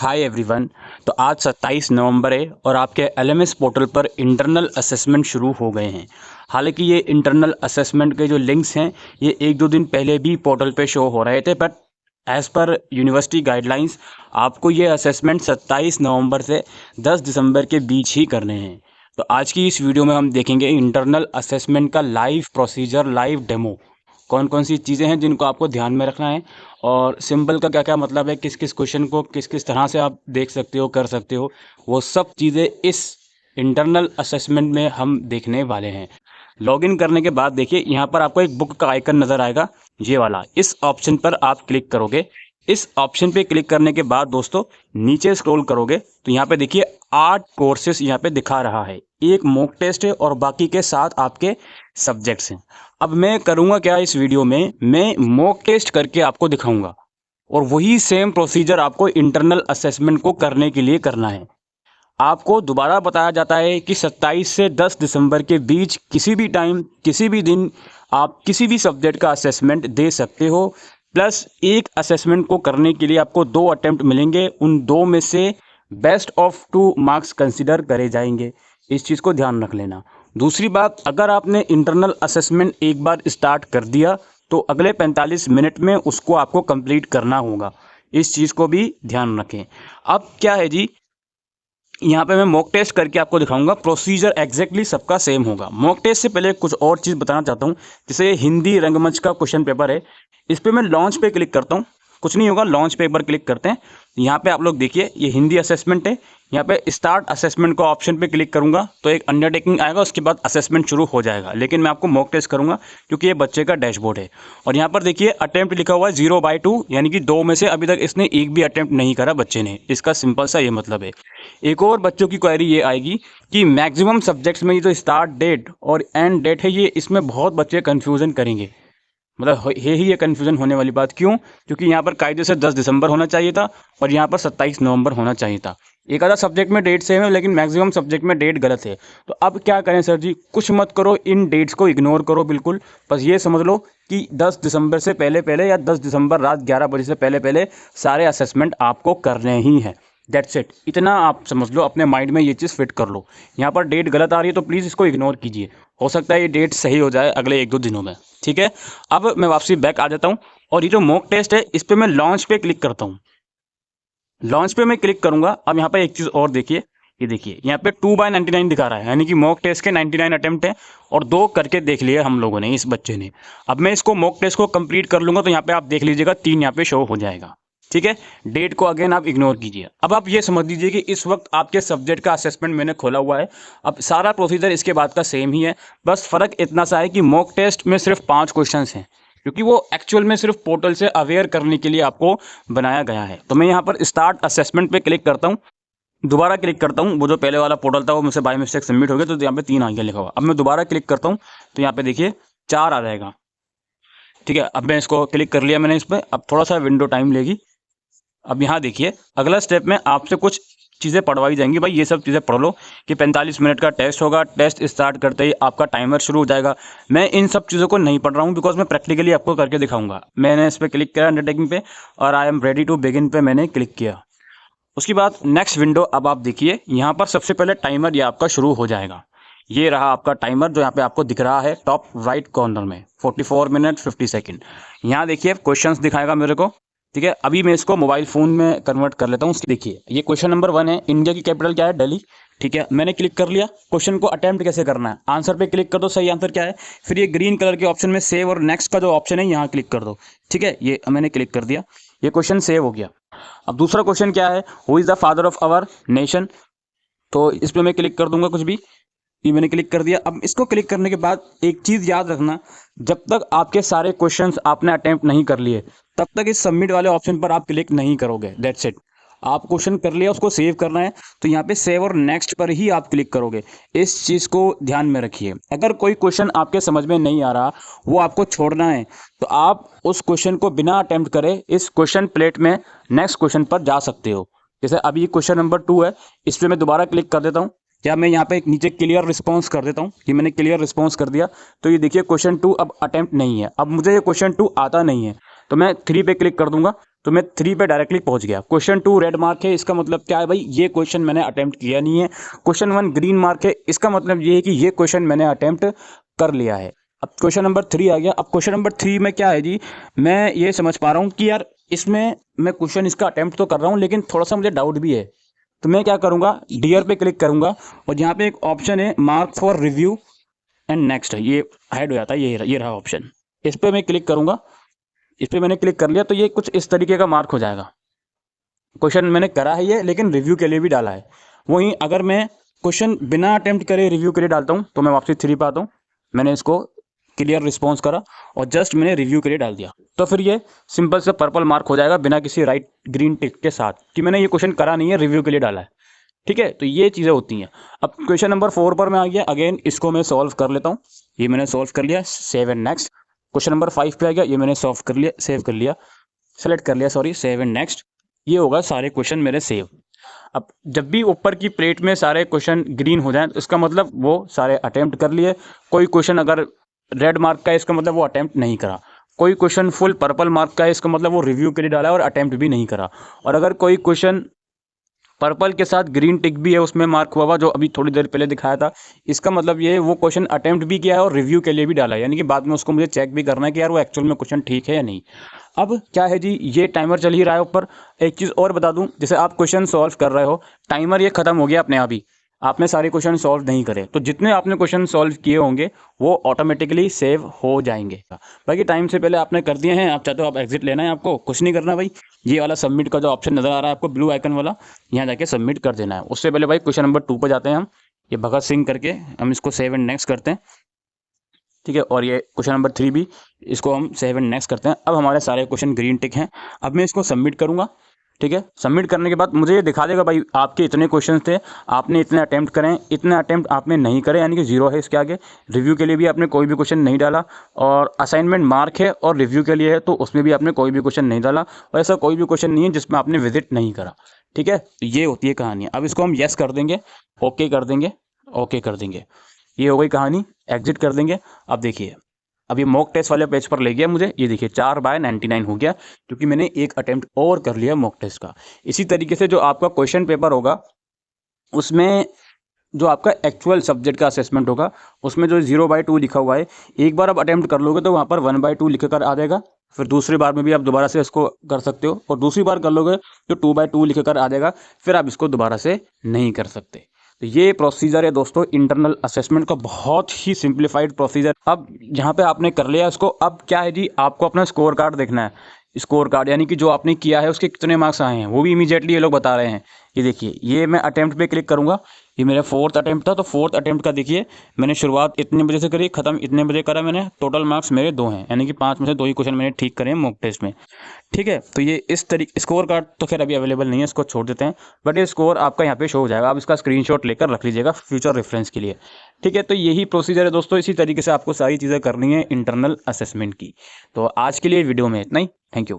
Hi everyone. तो आज 27 नवंबर है और आपके एलएमएस पोर्टल पर इंटरनल असेसमेंट शुरू हो गए हैं। हालांकि ये इंटरनल असेसमेंट के जो लिंक्स हैं ये एक दो दिन पहले भी पोर्टल पे शो हो रहे थे, but as per university guidelines आपको ये असेसमेंट 27 नवंबर से 10 दिसंबर के बीच ही करने हैं। तो आज की इस वीडियो में हम देखेंगे इंटरनल असेसमेंट का लाइव प्रोसीजर, लाइव डेमो, कौन कौन सी चीज़ें हैं जिनको आपको ध्यान में रखना है और सिंबल का क्या क्या मतलब है, किस किस क्वेश्चन को किस किस तरह से आप देख सकते हो, कर सकते हो, वो सब चीज़ें इस इंटरनल असेसमेंट में हम देखने वाले हैं। लॉगिन करने के बाद देखिए यहाँ पर आपको एक बुक का आइकन नज़र आएगा, ये वाला। इस ऑप्शन पर आप क्लिक करोगे। इस ऑप्शन पे क्लिक करने के बाद दोस्तों नीचे स्क्रॉल करोगे तो यहाँ पे देखिए 8 कोर्सेस यहाँ पे दिखा रहा है। एक मॉक टेस्ट है और बाकी के 7 आपके सब्जेक्ट्स हैं। अब मैं करूँगा क्या, इस वीडियो में मैं मॉक टेस्ट करके आपको दिखाऊंगा और वही सेम प्रोसीजर आपको इंटरनल असेसमेंट को करने के लिए करना है। आपको दोबारा बताया जाता है कि 27 से 10 दिसंबर के बीच किसी भी टाइम, किसी भी दिन आप किसी भी सब्जेक्ट का असेसमेंट दे सकते हो। प्लस एक असेसमेंट को करने के लिए आपको 2 अटेम्प्ट मिलेंगे, उन 2 में से बेस्ट ऑफ 2 मार्क्स कंसिडर करे जाएंगे। इस चीज़ को ध्यान रख लेना। दूसरी बात, अगर आपने इंटरनल असेसमेंट एक बार स्टार्ट कर दिया तो अगले 45 मिनट में उसको आपको कंप्लीट करना होगा। इस चीज़ को भी ध्यान रखें। अब क्या है जी, यहाँ पे मैं मॉक टेस्ट करके आपको दिखाऊंगा। प्रोसीजर एग्जैक्टली सबका सेम होगा। मॉक टेस्ट से पहले कुछ और चीज़ बताना चाहता हूँ। जैसे हिंदी रंगमंच का क्वेश्चन पेपर है, इस पर मैं लॉन्च पे क्लिक करता हूँ, कुछ नहीं होगा। लॉन्च पे एक बार क्लिक करते हैं, यहाँ पे आप लोग देखिए ये हिंदी असेसमेंट है। यहाँ पे स्टार्ट असेसमेंट का ऑप्शन पे क्लिक करूंगा तो एक अंडरटेकिंग आएगा, उसके बाद असेसमेंट शुरू हो जाएगा। लेकिन मैं आपको मॉक टेस्ट करूंगा क्योंकि ये बच्चे का डैशबोर्ड है। और यहाँ पर देखिए अटेम्प्ट लिखा हुआ है 0/2, यानी कि 2 में से अभी तक इसने एक भी अटेम्प्ट नहीं करा बच्चे ने। इसका सिंपल सा ये मतलब है। एक और बच्चों की क्वेरी ये आएगी कि मैक्सिमम सब्जेक्ट्स में ये जो स्टार्ट डेट और एंड डेट है, ये इसमें बहुत बच्चे कन्फ्यूज़न करेंगे। मतलब है ही ये कन्फ्यूज़न होने वाली बात। क्यों? क्योंकि यहाँ पर कायदे से 10 दिसंबर होना चाहिए था और यहाँ पर 27 नवंबर होना चाहिए था। एक आधा सब्जेक्ट में डेट सेम है लेकिन मैक्सिमम सब्जेक्ट में डेट गलत है। तो अब क्या करें सर जी? कुछ मत करो, इन डेट्स को इग्नोर करो बिल्कुल। बस ये समझ लो कि 10 दिसंबर से पहले पहले या 10 दिसंबर रात 11 बजे से पहले पहले सारे असेसमेंट आपको करने ही हैं। That's it. इतना आप समझ लो, अपने माइंड में ये चीज़ फिट कर लो। यहाँ पर डेट गलत आ रही है तो प्लीज़ इसको इग्नोर कीजिए। हो सकता है ये डेट सही हो जाए अगले 1-2 दिनों में। ठीक है, अब मैं वापसी बैक आ जाता हूँ और ये जो मॉक टेस्ट है इस पर मैं लॉन्च पे क्लिक करता हूँ। लॉन्च पे मैं क्लिक करूंगा। अब यहाँ पे एक चीज़ और देखिए, ये देखिए यहाँ पे 2/99 दिखा रहा है, यानी कि मॉक टेस्ट के 99 अटेम्प्ट है और 2 करके देख लिए हम लोगों ने, इस बच्चे ने। अब मैं इसको मॉक टेस्ट को कंप्लीट कर लूँगा तो यहाँ पे आप देख लीजिएगा 3 यहाँ पे शो हो जाएगा। ठीक है, डेट को अगेन आप इग्नोर कीजिए। अब आप ये समझ लीजिए कि इस वक्त आपके सब्जेक्ट का असेसमेंट मैंने खोला हुआ है। अब सारा प्रोसीजर इसके बाद का सेम ही है, बस फ़र्क इतना सा है कि मॉक टेस्ट में सिर्फ 5 क्वेश्चन हैं, क्योंकि वो एक्चुअल में सिर्फ पोर्टल से अवेयर करने के लिए आपको बनाया गया है। तो मैं यहाँ पर स्टार्ट असेसमेंट पे क्लिक करता हूँ, दोबारा क्लिक करता हूँ। वो जो पहले वाला पोर्टल था वो मुझसे बाय मिस्टेक सबमिट हो गया, तो यहाँ पे 3 आ गया लिखा हुआ। अब मैं दोबारा क्लिक करता हूँ तो यहाँ पे देखिए 4 आ जाएगा। ठीक है, अब मैं इसको क्लिक कर लिया मैंने इस पर। अब थोड़ा सा विंडो टाइम लेगी। अब यहाँ देखिए अगला स्टेप में आपसे कुछ चीज़ें पढ़वाई जाएंगी। भाई ये सब चीज़ें पढ़ लो कि 45 मिनट का टेस्ट होगा। टेस्ट स्टार्ट करते ही आपका टाइमर शुरू हो जाएगा। मैं इन सब चीज़ों को नहीं पढ़ रहा हूँ बिकॉज मैं प्रैक्टिकली आपको करके दिखाऊंगा। मैंने इस पर क्लिक किया अंडरटेकिंग पे और I am ready to begin पे मैंने क्लिक किया। उसके बाद नेक्स्ट विंडो, अब आप देखिए यहाँ पर सबसे पहले टाइमर ये आपका शुरू हो जाएगा। ये रहा आपका टाइमर जो यहाँ पे आपको दिख रहा है टॉप राइट कॉर्नर में, 44 मिनट 50 सेकेंड। यहाँ देखिए क्वेश्चंस दिखाएगा मेरे को। ठीक है, अभी मैं इसको मोबाइल फ़ोन में कन्वर्ट कर लेता हूँ। देखिए ये क्वेश्चन नंबर 1 है, इंडिया की कैपिटल क्या है? दिल्ली। ठीक है, मैंने क्लिक कर लिया। क्वेश्चन को अटेम्प्ट कैसे करना है? आंसर पे क्लिक कर दो, सही आंसर क्या है। फिर ये ग्रीन कलर के ऑप्शन में सेव और नेक्स्ट का जो ऑप्शन है यहाँ क्लिक कर दो। ठीक है, ये मैंने क्लिक कर दिया, ये क्वेश्चन सेव हो गया। अब दूसरा क्वेश्चन क्या है? Who is the father of our nation? तो इस पर मैं क्लिक कर दूंगा कुछ भी, ये मैंने क्लिक कर दिया। अब इसको क्लिक करने के बाद एक चीज़ याद रखना, जब तक आपके सारे क्वेश्चंस आपने अटेम्प्ट नहीं कर लिए तब तक इस सबमिट वाले ऑप्शन पर आप क्लिक नहीं करोगे। That's it. आप क्वेश्चन कर लिया, उसको सेव करना है तो यहाँ पे सेव और नेक्स्ट पर ही आप क्लिक करोगे। इस चीज़ को ध्यान में रखिए। अगर कोई क्वेश्चन आपके समझ में नहीं आ रहा, वो आपको छोड़ना है, तो आप उस क्वेश्चन को बिना अटेम्प्ट करे इस क्वेश्चन प्लेट में नेक्स्ट क्वेश्चन पर जा सकते हो। जैसे अभी क्वेश्चन नंबर 2 है, इस पर मैं दोबारा क्लिक कर देता हूँ, या मैं यहाँ पे एक नीचे क्लियर रिस्पांस कर देता हूँ कि मैंने क्लियर रिस्पांस कर दिया। तो ये देखिए क्वेश्चन 2 अब अटेम्प्ट नहीं है। अब मुझे ये क्वेश्चन 2 आता नहीं है तो मैं 3 पे क्लिक कर दूंगा तो मैं 3 पे डायरेक्टली पहुंच गया। क्वेश्चन 2 रेड मार्क है, इसका मतलब क्या है भाई, ये क्वेश्चन मैंने अटेम्प्ट किया नहीं है। क्वेश्चन 1 ग्रीन मार्क है, इसका मतलब ये है कि ये क्वेश्चन मैंने अटेम्प्ट कर लिया है। अब क्वेश्चन नंबर 3 आ गया। अब क्वेश्चन नंबर 3 में क्या है जी, मैं ये समझ पा रहा हूँ कि यार इसमें मैं क्वेश्चन इसका अटेम्प्ट तो कर रहा हूँ लेकिन थोड़ा सा मुझे डाउट भी है। तो मैं क्या करूँगा, डियर पे क्लिक करूँगा और यहाँ पे एक ऑप्शन है mark for review and next, ये हाइड हो जाता है, ये रहा ऑप्शन। इस पर मैं क्लिक करूँगा, इस पर मैंने क्लिक कर लिया तो ये कुछ इस तरीके का मार्क हो जाएगा। क्वेश्चन मैंने करा है ये, लेकिन रिव्यू के लिए भी डाला है। वहीं अगर मैं क्वेश्चन बिना अटेम्प्ट करे रिव्यू के लिए डालता हूँ तो मैं वापसी 3 पे आता हूँ, मैंने इसको क्लियर रिस्पॉन्स करा और जस्ट मैंने रिव्यू के लिए डाल दिया, तो फिर ये सिंपल से पर्पल मार्क हो जाएगा बिना किसी राइट ग्रीन टिक के साथ कि मैंने ये क्वेश्चन करा नहीं है, रिव्यू के लिए डाला है। ठीक है, तो ये चीज़ें होती हैं। अब क्वेश्चन नंबर 4 पर मैं आ गया, अगेन इसको मैं सॉल्व कर लेता हूँ। ये मैंने सॉल्व कर लिया, save and next. Question number 5 पे आ गया, ये मैंने सॉल्व कर लिया, सेव कर लिया, सेलेक्ट कर लिया, सॉरी, सेव एंड नेक्स्ट। ये होगा सारे क्वेश्चन मेरे सेव। अब जब भी ऊपर की प्लेट में सारे क्वेश्चन ग्रीन हो जाएं तो इसका मतलब वो सारे अटेम्प्ट कर लिए। कोई क्वेश्चन अगर रेड मार्क का है इसका मतलब वो अटेम्प्ट नहीं करा। कोई क्वेश्चन फुल पर्पल मार्क का है इसका मतलब वो रिव्यू के लिए डाला है और अटेम्प्ट भी नहीं करा। और अगर कोई क्वेश्चन पर्पल के साथ ग्रीन टिक भी है उसमें मार्क हुआ जो अभी थोड़ी देर पहले दिखाया था, इसका मतलब ये वो क्वेश्चन अटेम्प्ट भी किया है और रिव्यू के लिए भी डाला है, यानी कि बाद में उसको मुझे चेक भी करना है कि यार वो एक्चुअल में क्वेश्चन ठीक है या नहीं। अब क्या है जी, ये टाइमर चल ही रहा है ऊपर। एक चीज़ और बता दूं, जैसे आप क्वेश्चन सॉल्व कर रहे हो, टाइमर ये खत्म हो गया अपने आप ही, आपने सारे क्वेश्चन सॉल्व नहीं करे तो जितने आपने क्वेश्चन सॉल्व किए होंगे वो ऑटोमेटिकली सेव हो जाएंगे। बाकी टाइम से पहले आपने कर दिए हैं, आप चाहते हो आप एग्जिट लेना है, आपको कुछ नहीं करना भाई। ये वाला सबमिट का जो ऑप्शन नज़र आ रहा है आपको ब्लू आइकन वाला, यहाँ जाके सबमिट कर देना है। उससे पहले भाई क्वेश्चन नंबर 2 पर जाते हैं हम, ये भगत सिंह करके, हम इसको सेव एंड नेक्स्ट करते हैं। ठीक है, और ये क्वेश्चन नंबर 3 भी, इसको हम सेव एंड नेक्स्ट करते हैं। अब हमारे सारे क्वेश्चन ग्रीन टिक हैं। अब मैं इसको सबमिट करूँगा। ठीक है, सबमिट करने के बाद मुझे ये दिखा देगा भाई आपके इतने क्वेश्चन थे, आपने इतने अटेम्प्ट करें, इतने अटेम्प्ट आपने नहीं करे, यानी कि 0 है इसके आगे। रिव्यू के लिए भी आपने कोई भी क्वेश्चन नहीं डाला, और असाइनमेंट मार्क है और रिव्यू के लिए है तो उसमें भी आपने कोई भी क्वेश्चन नहीं डाला, और ऐसा कोई भी क्वेश्चन नहीं है जिसमें आपने विजिट नहीं करा। ठीक है, तो ये होती है कहानी। अब इसको हम येस कर देंगे, ओके कर देंगे, ओके कर देंगे, ये हो गई कहानी। एग्जिट कर देंगे। अब देखिए, अब ये मॉक टेस्ट वाले पेज पर ले गया मुझे, ये देखिए 4/99 हो गया क्योंकि मैंने एक अटेम्प्ट और कर लिया मॉक टेस्ट का। इसी तरीके से जो आपका क्वेश्चन पेपर होगा उसमें जो आपका एक्चुअल सब्जेक्ट का असेसमेंट होगा उसमें जो 0/2 लिखा हुआ है, एक बार आप अटेम्प्ट कर लोगे तो वहाँ पर 1/2 लिख कर आ जाएगा। फिर दूसरी बार में भी आप दोबारा से इसको कर सकते हो, और दूसरी बार कर लोगे तो 2/2 लिख कर आ जाएगा, फिर आप इसको दोबारा से नहीं कर सकते। तो ये प्रोसीजर है दोस्तों इंटरनल असेसमेंट का, बहुत ही सिंप्लीफाइड प्रोसीजर। अब यहाँ पे आपने कर लिया इसको, अब क्या है जी, आपको अपना स्कोर कार्ड देखना है। स्कोर कार्ड यानी कि जो आपने किया है उसके कितने मार्क्स आए हैं वो भी इमीडिएटली ये लोग बता रहे हैं। ये देखिए, ये मैं अटेम्प्ट पे क्लिक करूँगा, ये मेरा 4th अटेम्प्ट था, तो 4th अटेम्प्ट का देखिए मैंने शुरुआत इतने बजे से करी, ख़त्म इतने बजे करा मैंने। टोटल मार्क्स मेरे 2 हैं, यानी कि 5 में से 2 ही क्वेश्चन मैंने ठीक करे हैं मॉक टेस्ट में। ठीक है, तो ये इस तरीके, स्कोर कार्ड तो खैर अभी अवेलेबल नहीं है, इसको छोड़ देते हैं, बट ये स्कोर आपका यहाँ पे शो हो जाएगा। आप इसका स्क्रीनशॉट लेकर रख लीजिएगा फ्यूचर रेफरेंस के लिए। ठीक है, तो यही प्रोसीजर है दोस्तों, इसी तरीके से आपको सारी चीज़ें करनी है इंटरनल असेसमेंट की। तो आज के लिए वीडियो में इतना ही, थैंक यू।